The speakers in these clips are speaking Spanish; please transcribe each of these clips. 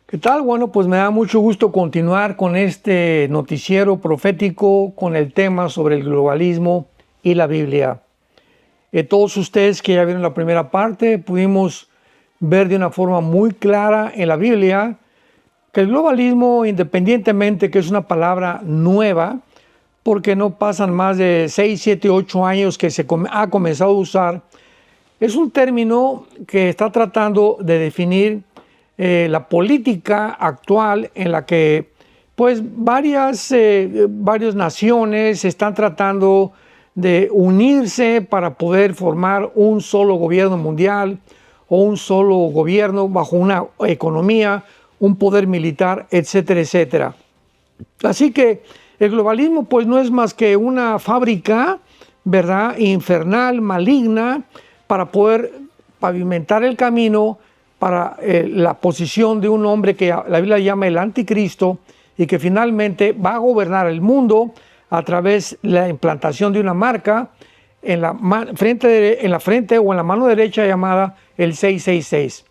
¿Qué tal? Bueno, pues me da mucho gusto continuar con este noticiero profético con el tema sobre el globalismo y la Biblia. Todos ustedes que ya vieron la primera parte, pudimos ver de una forma muy clara en la Biblia que el globalismo, independientemente que es una palabra nueva, porque no pasan más de 6, 7, 8 años que se ha comenzado a usar, es un término que está tratando de definir la política actual en la que pues varias naciones están tratando de unirse para poder formar un solo gobierno mundial o un solo gobierno bajo una economía, un poder militar, etcétera, etcétera. Así que el globalismo pues no es más que una fábrica, ¿verdad?, infernal, maligna, para poder pavimentar el camino para la posición de un hombre que la Biblia llama el anticristo y que finalmente va a gobernar el mundo a través de la implantación de una marca en la frente o en la mano derecha llamada el 666.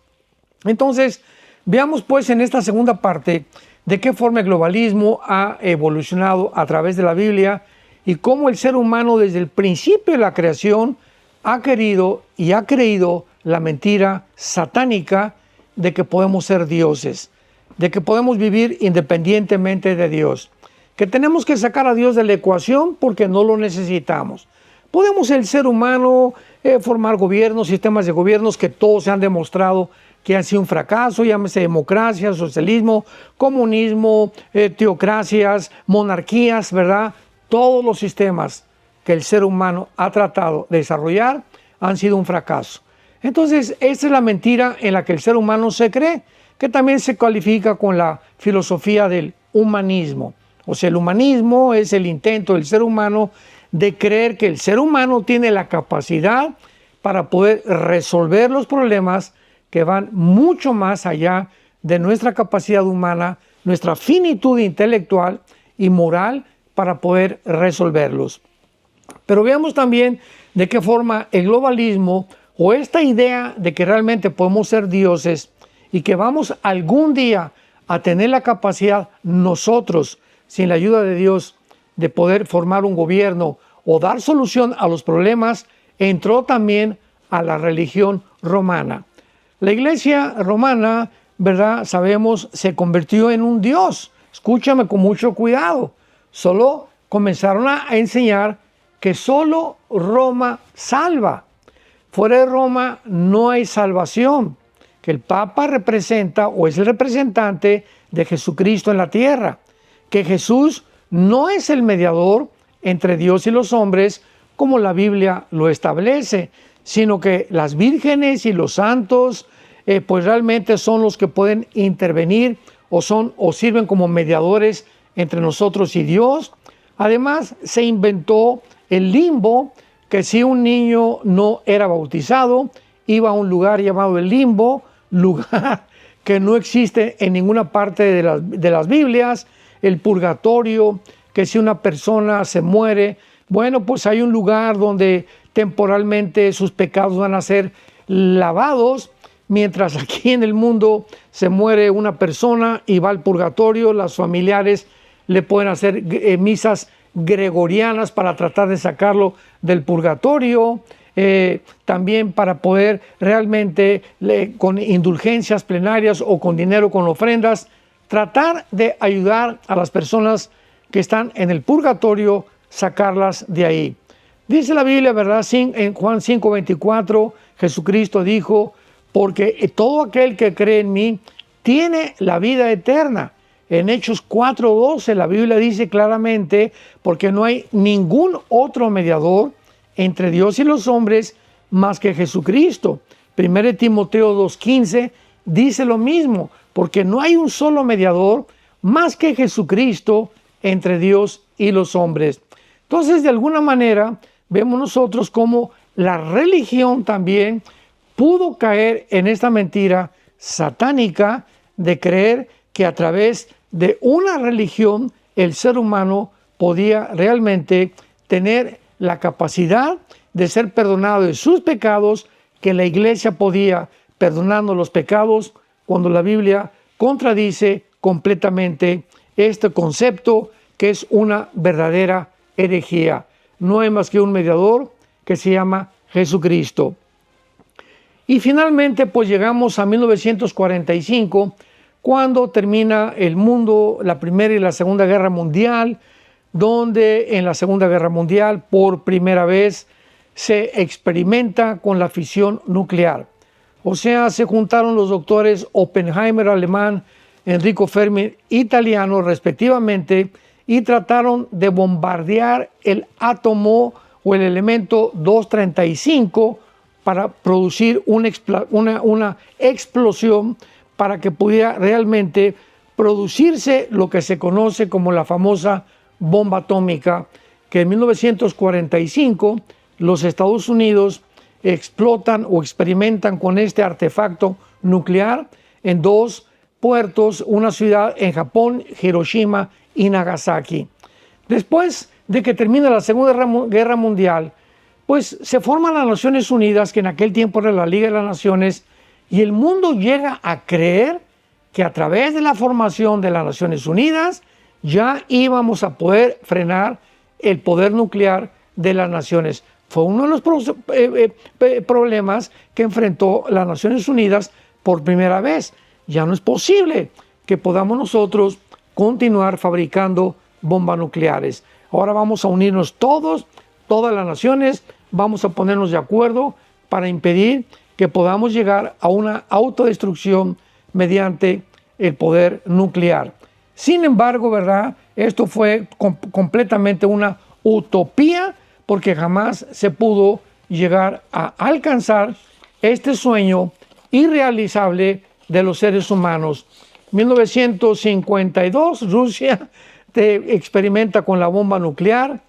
Entonces, veamos pues en esta segunda parte de qué forma el globalismo ha evolucionado a través de la Biblia y cómo el ser humano desde el principio de la creación ha querido y ha creído la mentira satánica de que podemos ser dioses, de que podemos vivir independientemente de Dios, que tenemos que sacar a Dios de la ecuación porque no lo necesitamos. Podemos el ser humano formar gobiernos, sistemas de gobiernos que todos se han demostrado que han sido un fracaso, llámese democracia, socialismo, comunismo, teocracias, monarquías, ¿verdad? Todos los sistemas que el ser humano ha tratado de desarrollar han sido un fracaso. Entonces, esta es la mentira en la que el ser humano se cree, que también se califica con la filosofía del humanismo. O sea, el humanismo es el intento del ser humano de creer que el ser humano tiene la capacidad para poder resolver los problemas que van mucho más allá de nuestra capacidad humana, nuestra finitud intelectual y moral para poder resolverlos. Pero veamos también de qué forma el globalismo o esta idea de que realmente podemos ser dioses y que vamos algún día a tener la capacidad nosotros, sin la ayuda de Dios, de poder formar un gobierno o dar solución a los problemas, entró también a la religión romana. La iglesia romana, ¿verdad?, sabemos, se convirtió en un dios. Escúchame con mucho cuidado. Solo comenzaron a enseñar que solo Roma salva. Fuera de Roma no hay salvación. Que el Papa representa o es el representante de Jesucristo en la tierra. Que Jesús no es el mediador entre Dios y los hombres como la Biblia lo establece, sino que las vírgenes y los santos pues realmente son los que pueden intervenir o sirven como mediadores entre nosotros y Dios. Además, se inventó el limbo, que si un niño no era bautizado, iba a un lugar llamado el limbo, lugar que no existe en ninguna parte de las Biblias, el purgatorio, que si una persona se muere, bueno, pues hay un lugar donde temporalmente sus pecados van a ser lavados, mientras aquí en el mundo se muere una persona y va al purgatorio, los familiares le pueden hacer misas gregorianas para tratar de sacarlo del purgatorio, también para poder realmente con indulgencias plenarias o con dinero, con ofrendas, tratar de ayudar a las personas que están en el purgatorio, sacarlas de ahí. Dice la Biblia, ¿verdad? En Juan 5:24, Jesucristo dijo, porque todo aquel que cree en mí tiene la vida eterna. En Hechos 4:12 la Biblia dice claramente, porque no hay ningún otro mediador entre Dios y los hombres más que Jesucristo. 1 Timoteo 2:15 dice lo mismo, porque no hay un solo mediador más que Jesucristo entre Dios y los hombres. Entonces, de alguna manera, vemos nosotros cómo la religión también pudo caer en esta mentira satánica de creer que a través de una religión el ser humano podía realmente tener la capacidad de ser perdonado de sus pecados, que la iglesia podía perdonando los pecados, cuando la Biblia contradice completamente este concepto que es una verdadera herejía. No hay más que un mediador que se llama Jesucristo. Y finalmente pues llegamos a 1945, cuando termina el mundo, la Primera y la Segunda Guerra Mundial, donde en la Segunda Guerra Mundial por primera vez se experimenta con la fisión nuclear. O sea, se juntaron los doctores Oppenheimer alemán, Enrico Fermi italiano respectivamente, y trataron de bombardear el átomo o el elemento 235 para producir una explosión para que pudiera realmente producirse lo que se conoce como la famosa bomba atómica, que en 1945 los Estados Unidos explotan o experimentan con este artefacto nuclear en dos puertos, una ciudad en Japón, Hiroshima y Nagasaki. Después de que termina la Segunda Guerra Mundial, pues se forman las Naciones Unidas, que en aquel tiempo era la Liga de las Naciones, y el mundo llega a creer que a través de la formación de las Naciones Unidas ya íbamos a poder frenar el poder nuclear de las naciones. Fue uno de los problemas que enfrentó las Naciones Unidas por primera vez. Ya no es posible que podamos nosotros continuar fabricando bombas nucleares. Ahora vamos a unirnos todas las naciones, vamos a ponernos de acuerdo para impedir que podamos llegar a una autodestrucción mediante el poder nuclear. Sin embargo, ¿verdad? Esto fue completamente una utopía, porque jamás se pudo llegar a alcanzar este sueño irrealizable de los seres humanos. 1952, Rusia experimenta con la bomba nuclear,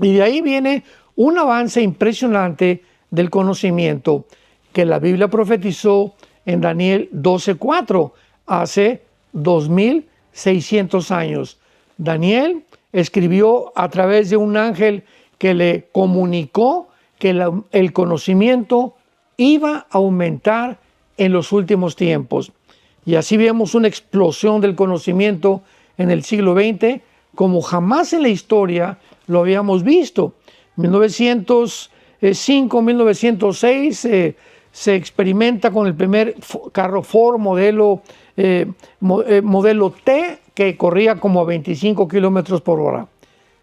y de ahí viene un avance impresionante del conocimiento que la Biblia profetizó en Daniel 12:4 hace 2600 años. Daniel escribió a través de un ángel que le comunicó que el conocimiento iba a aumentar en los últimos tiempos. Y así vemos una explosión del conocimiento en el siglo XX como jamás en la historia lo habíamos visto. 1905, 1906 se experimenta con el primer carro Ford modelo T, que corría como a 25 kilómetros por hora.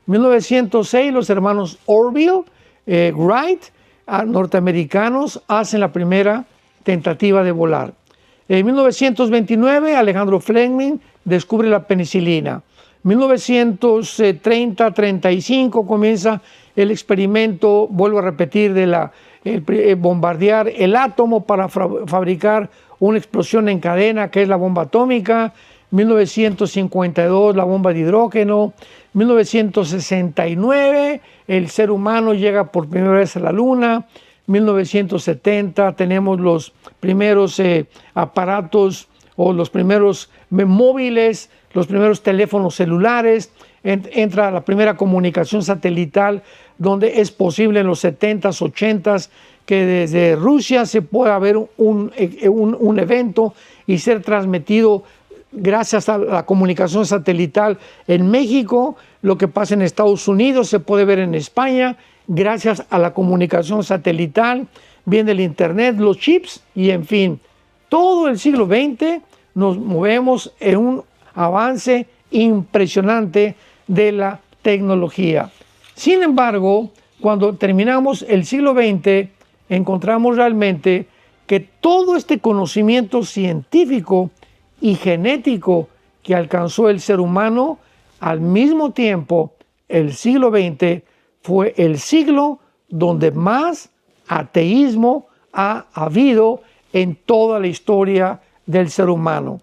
1906 los hermanos Orville Wright, norteamericanos, hacen la primera tentativa de volar. En 1929 Alejandro Fleming descubre la penicilina. 1930-35 comienza el experimento, vuelvo a repetir, de bombardear el átomo para fabricar una explosión en cadena, que es la bomba atómica. 1952 la bomba de hidrógeno. 1969 el ser humano llega por primera vez a la luna. 1970 tenemos los primeros aparatos o los primeros móviles, los primeros teléfonos celulares. Entra la primera comunicación satelital, donde es posible en los 70s, 80s que desde Rusia se pueda ver un evento y ser transmitido gracias a la comunicación satelital en México. Lo que pasa en Estados Unidos se puede ver en España gracias a la comunicación satelital. Viene el internet, los chips y en fin, todo el siglo XX nos movemos en un avance impresionante de la tecnología. Sin embargo, cuando terminamos el siglo XX, encontramos realmente que todo este conocimiento científico y genético que alcanzó el ser humano, al mismo tiempo, el siglo XX fue el siglo donde más ateísmo ha habido en toda la historia del ser humano.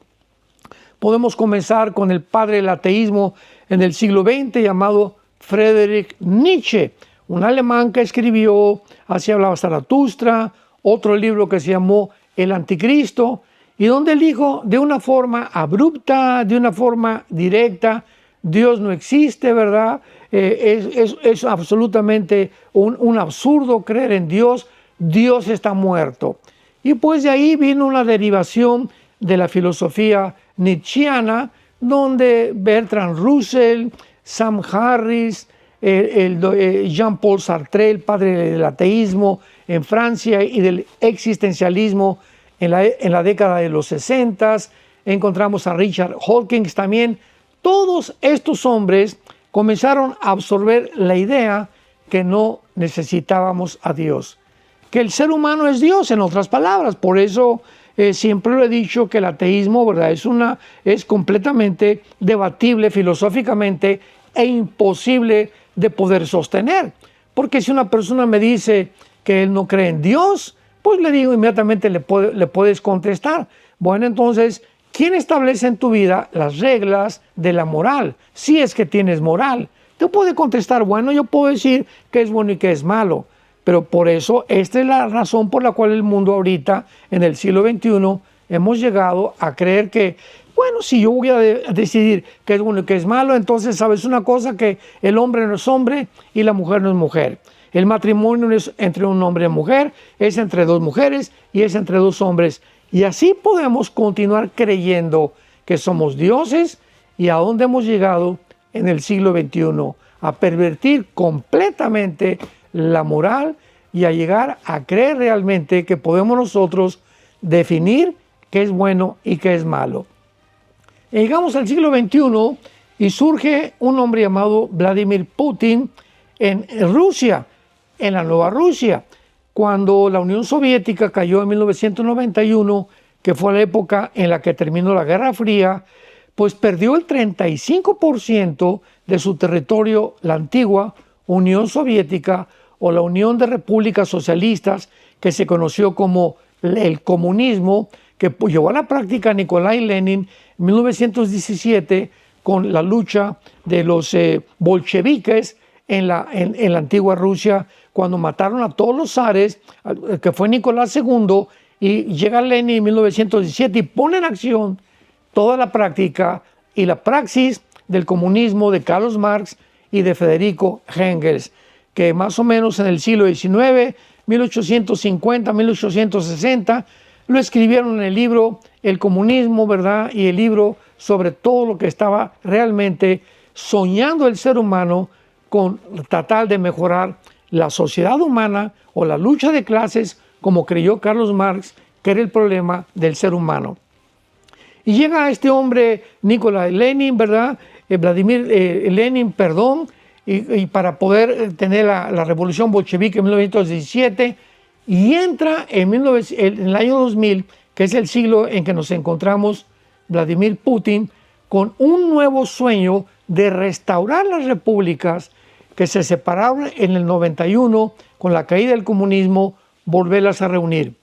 Podemos comenzar con el padre del ateísmo en el siglo XX, llamado Friedrich Nietzsche, un alemán que escribió Así hablaba Zaratustra, otro libro que se llamó El Anticristo, y donde él dijo de una forma abrupta, de una forma directa: Dios no existe, ¿verdad? Es absolutamente un absurdo creer en Dios, Dios está muerto. Y pues de ahí vino una derivación de la filosofía nietzscheana, donde Bertrand Russell, Sam Harris, Jean-Paul Sartre, el padre del ateísmo en Francia y del existencialismo en la década de los 60, encontramos a Richard Dawkins también. Todos estos hombres comenzaron a absorber la idea que no necesitábamos a Dios, que el ser humano es Dios, en otras palabras. Por eso siempre lo he dicho que el ateísmo, ¿verdad?, es completamente debatible filosóficamente e imposible de poder sostener. Porque si una persona me dice que él no cree en Dios, pues le digo inmediatamente, le puedes contestar, bueno, entonces, ¿quién establece en tu vida las reglas de la moral? Si es que tienes moral. Te puede contestar, bueno, yo puedo decir que es bueno y que es malo. Pero por eso, esta es la razón por la cual el mundo ahorita, en el siglo XXI, hemos llegado a creer que, bueno, si yo voy a decidir qué es bueno y qué es malo, entonces sabes una cosa, que el hombre no es hombre y la mujer no es mujer. El matrimonio no es entre un hombre y mujer, es entre dos mujeres y es entre dos hombres. Y así podemos continuar creyendo que somos dioses. ¿Y a dónde hemos llegado en el siglo XXI? A pervertir completamente la moral y a llegar a creer realmente que podemos nosotros definir qué es bueno y qué es malo. Y llegamos al siglo XXI y surge un hombre llamado Vladimir Putin en Rusia, en la Nueva Rusia. Cuando la Unión Soviética cayó en 1991, que fue la época en la que terminó la Guerra Fría, pues perdió el 35% de su territorio la antigua Unión Soviética, o la Unión de Repúblicas Socialistas, que se conoció como el comunismo, que llevó a la práctica Nikolai Lenin en 1917 con la lucha de los bolcheviques en la antigua Rusia, cuando mataron a todos los zares, que fue Nicolás II, y llega Lenin en 1917 y pone en acción toda la práctica y la praxis del comunismo de Karl Marx y de Federico Engels, que más o menos en el siglo XIX, 1850, 1860, lo escribieron en el libro El comunismo, ¿verdad? Y el libro sobre todo lo que estaba realmente soñando el ser humano con tratar de mejorar la sociedad humana o la lucha de clases, como creyó Karl Marx, que era el problema del ser humano. Y llega este hombre, Nikolai Lenin, ¿verdad? Vladimir Lenin, perdón, y para poder tener la revolución bolchevique en 1917, y entra en el año 2000, que es el siglo en que nos encontramos, Vladimir Putin, con un nuevo sueño de restaurar las repúblicas que se separaron en el 91 con la caída del comunismo, volverlas a reunir.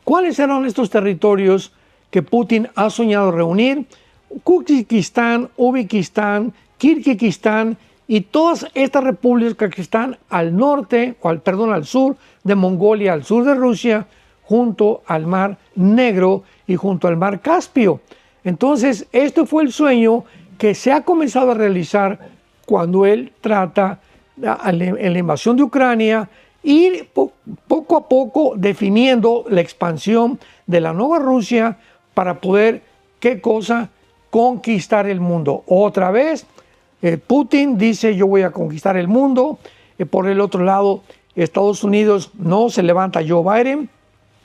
¿Cuáles eran estos territorios que Putin ha soñado reunir? Kurdistán, Uzbekistán, Kirguistán y todas estas repúblicas que están al norte, al sur de Mongolia, al sur de Rusia, junto al Mar Negro y junto al Mar Caspio. Entonces, este fue el sueño que se ha comenzado a realizar cuando él trata en la invasión de Ucrania, ir poco a poco definiendo la expansión de la nueva Rusia para poder, ¿qué cosa? Conquistar el mundo. Otra vez, Putin dice, yo voy a conquistar el mundo. Por el otro lado, Estados Unidos, no, se levanta Joe Biden,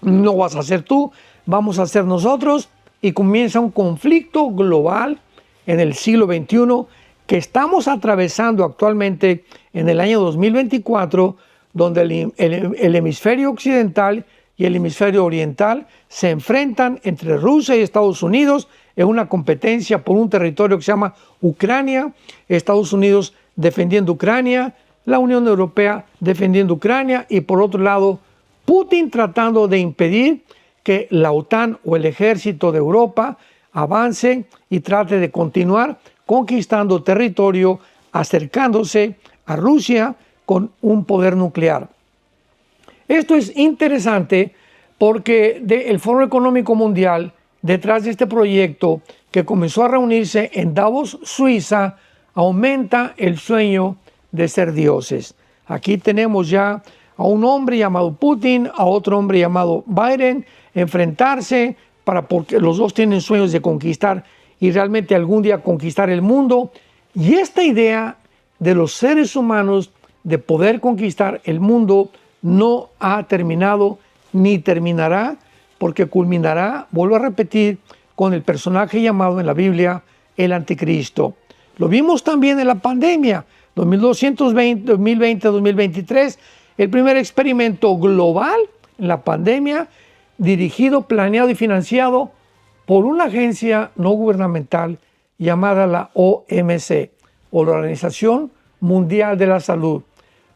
no vas a ser tú, vamos a ser nosotros, y comienza un conflicto global en el siglo XXI que estamos atravesando actualmente en el año 2024, donde el hemisferio occidental y el hemisferio oriental se enfrentan entre Rusia y Estados Unidos en una competencia por un territorio que se llama Ucrania, Estados Unidos defendiendo Ucrania, la Unión Europea defendiendo Ucrania, y por otro lado Putin tratando de impedir que la OTAN o el ejército de Europa avance y trate de continuar conquistando territorio, acercándose a Rusia con un poder nuclear. Esto es interesante porque el Foro Económico Mundial, detrás de este proyecto que comenzó a reunirse en Davos, Suiza, aumenta el sueño de ser dioses. Aquí tenemos ya a un hombre llamado Putin, a otro hombre llamado Biden, enfrentarse porque los dos tienen sueños de conquistar y realmente algún día conquistar el mundo. Y esta idea de los seres humanos de poder conquistar el mundo no ha terminado ni terminará, porque culminará, vuelvo a repetir, con el personaje llamado en la Biblia el Anticristo. Lo vimos también en la pandemia, 2020-2023, el primer experimento global en la pandemia, dirigido, planeado y financiado por una agencia no gubernamental llamada la OMC, o la Organización Mundial de la Salud,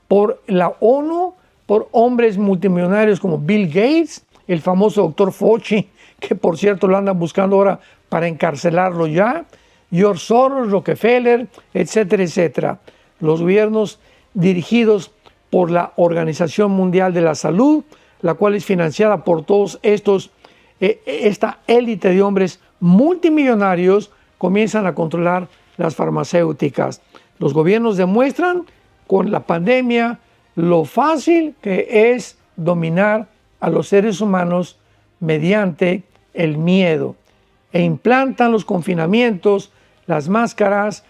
por la ONU, por hombres multimillonarios como Bill Gates, el famoso doctor Fauci, que por cierto lo andan buscando ahora para encarcelarlo ya, George Soros, Rockefeller, etcétera, etcétera. Los gobiernos dirigidos por la Organización Mundial de la Salud, la cual es financiada por todos esta élite de hombres multimillonarios, comienzan a controlar las farmacéuticas. Los gobiernos demuestran con la pandemia lo fácil que es dominar a los seres humanos mediante el miedo, e implantan los confinamientos, las máscaras,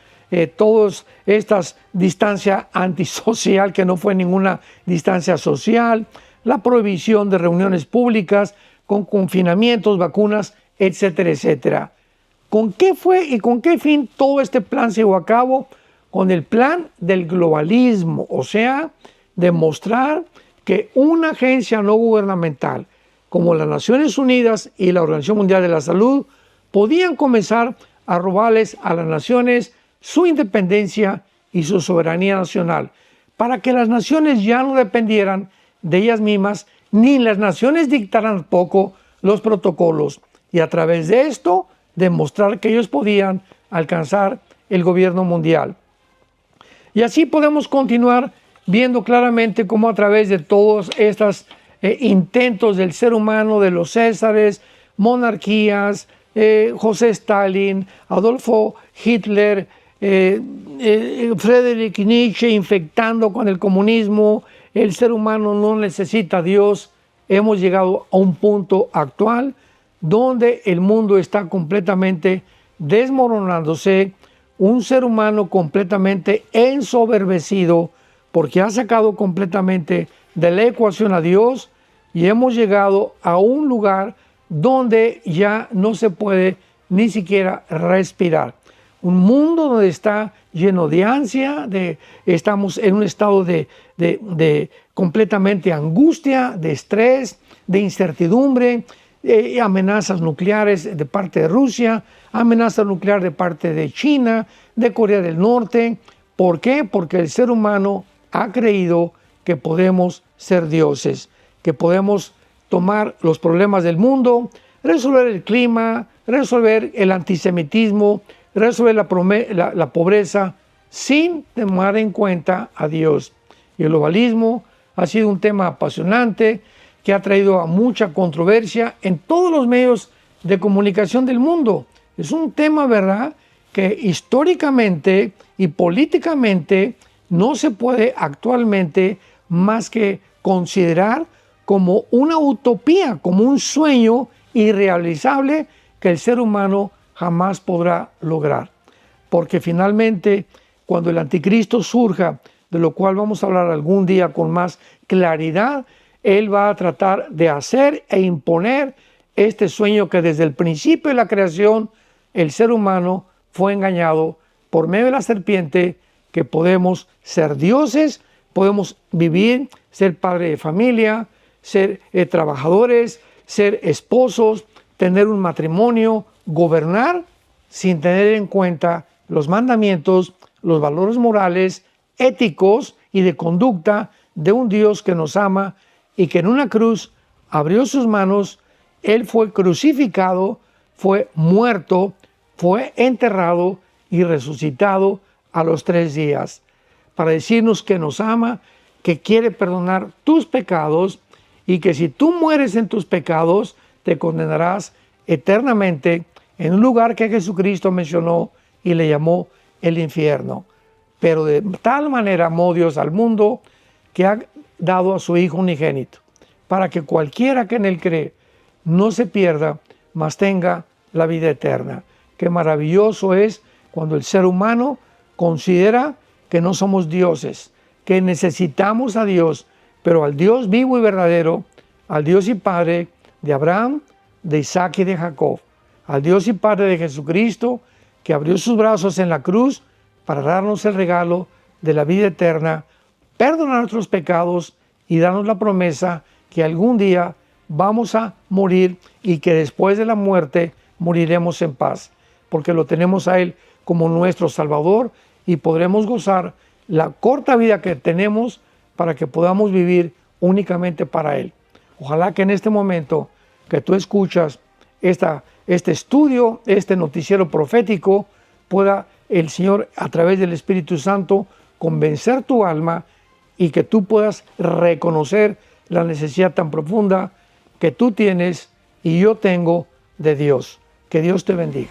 todas estas distancia antisocial, que no fue ninguna distancia social, la prohibición de reuniones públicas con confinamientos, vacunas, etcétera, etcétera. ¿Con qué fue y con qué fin todo este plan se llevó a cabo? Con el plan del globalismo, o sea, demostrar que una agencia no gubernamental como las Naciones Unidas y la Organización Mundial de la Salud podían comenzar a robarles a las naciones su independencia y su soberanía nacional, para que las naciones ya no dependieran de ellas mismas, ni las naciones dictaran poco los protocolos, y a través de esto demostrar que ellos podían alcanzar el gobierno mundial. Y así podemos continuar viendo claramente cómo a través de todos estos intentos del ser humano, de los césares, monarquías, José Stalin, Adolfo Hitler, Friedrich Nietzsche infectando con el comunismo, el ser humano no necesita a Dios. Hemos llegado a un punto actual donde el mundo está completamente desmoronándose, un ser humano completamente ensoberbecido porque ha sacado completamente de la ecuación a Dios, y hemos llegado a un lugar donde ya no se puede ni siquiera respirar. Un mundo donde está lleno de ansia, estamos en un estado de completamente angustia, de estrés, de incertidumbre, amenazas nucleares de parte de Rusia, amenaza nuclear de parte de China, de Corea del Norte. ¿Por qué? Porque el ser humano ha creído que podemos ser dioses, que podemos tomar los problemas del mundo, resolver el clima, resolver el antisemitismo, resolver la pobreza, sin tomar en cuenta a Dios. Y el globalismo ha sido un tema apasionante que ha traído a mucha controversia en todos los medios de comunicación del mundo. Es un tema, ¿verdad?, que históricamente y políticamente no se puede actualmente más que considerar como una utopía, como un sueño irrealizable que el ser humano jamás podrá lograr. Porque finalmente, cuando el anticristo surja, de lo cual vamos a hablar algún día con más claridad, él va a tratar de hacer e imponer este sueño que desde el principio de la creación el ser humano fue engañado por medio de la serpiente, que podemos ser dioses, podemos vivir, ser padre de familia, ser trabajadores, ser esposos, tener un matrimonio, gobernar sin tener en cuenta los mandamientos, los valores morales, éticos y de conducta de un Dios que nos ama y que en una cruz abrió sus manos. Él fue crucificado, fue muerto, fue enterrado y resucitado a los 3 días para decirnos que nos ama, que quiere perdonar tus pecados, y que si tú mueres en tus pecados te condenarás eternamente en un lugar que Jesucristo mencionó y le llamó el infierno. Pero de tal manera amó Dios al mundo que ha dado a su Hijo unigénito, para que cualquiera que en él cree no se pierda, mas tenga la vida eterna. Qué maravilloso es cuando el ser humano considera que no somos dioses, que necesitamos a Dios, pero al Dios vivo y verdadero, al Dios y Padre de Abraham, de Isaac y de Jacob, al Dios y Padre de Jesucristo, que abrió sus brazos en la cruz para darnos el regalo de la vida eterna, perdonar nuestros pecados y darnos la promesa que algún día vamos a morir y que después de la muerte moriremos en paz, porque lo tenemos a Él como nuestro Salvador y podremos gozar la corta vida que tenemos para que podamos vivir únicamente para Él. Ojalá que en este momento que tú escuchas este estudio, este noticiero profético, pueda el Señor a través del Espíritu Santo convencer tu alma y que tú puedas reconocer la necesidad tan profunda que tú tienes y yo tengo de Dios. Que Dios te bendiga.